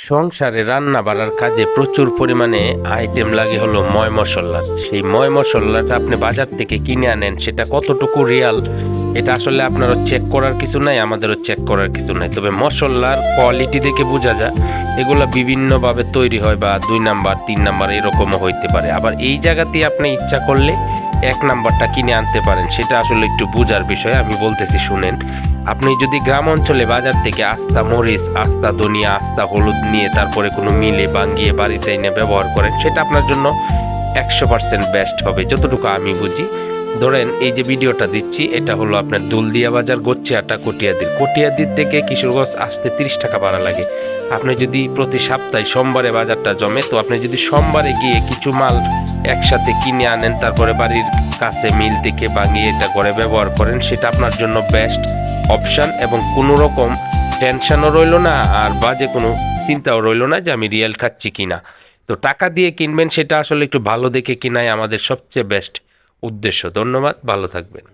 সংসারে রান্না বাড়ার কাজে প্রচুর পরিমাণে আইটেম লাগে হলো ময় মশলা। সেই ময় মশলাটা আপনি বাজার থেকে কিনে আনেন, সেটা কতটুকু রিয়াল এটা আসলে আপনারও চেক করার কিছু নাই, আমাদেরও চেক করার কিছু নাই। তবে মশলার কোয়ালিটি দেখে বোঝা যায় এগুলো বিভিন্নভাবে তৈরি হয়, বা 2 নাম্বার 3 নাম্বার এরকমও হইতে পারে। আবার এই জায়গাতেই আপনি ইচ্ছা করলে 1 নাম্বারটা কিনে আনতে পারেন, সেটা আসলে একটু বোঝার বিষয়। আমি বলতেছি শুনেন। আপনি যদি গ্রাম অঞ্চলে বাজার থেকে আস্তা মরিচ, আস্তা ধনিয়া, আস্তা হলুদ নিয়ে তারপরে কোনো মিলে বাঙ্গিয়ে বাড়িতে এনে ব্যবহার করেন, সেটা আপনার জন্য 100% বেস্ট হবে যতটুকু আমি বুঝি। ধরেন এই যে ভিডিওটা দিচ্ছি, এটা হলো আপনার দুলদিয়া বাজার, গোচ্ছিয়াটা, কটিয়াদির থেকে কিশোরগঞ্জ আসতে 30 টাকা ভাড়া লাগে। আপনি যদি প্রতি সপ্তাহে সোমবারে বাজারটা জমে, তো আপনি যদি সোমবারে গিয়ে কিছু মাল একসাথে কিনে আনেন, তারপরে বাড়ির কাছে মিল থেকে বাঙিয়ে এটা করে ব্যবহার করেন, সেটা আপনার জন্য বেস্ট অপশান। এবং কোনো রকম টেনশনও রইল না, আর বাজে কোনো চিন্তাও রইল না যে আমি রিয়েল খাচ্ছি কিনা। তো টাকা দিয়ে কিনবেন, সেটা আসলে একটু ভালো দেখে কিনাই আমাদের সবচেয়ে বেস্ট উদ্দেশ্য। ধন্যবাদ, ভালো থাকবেন।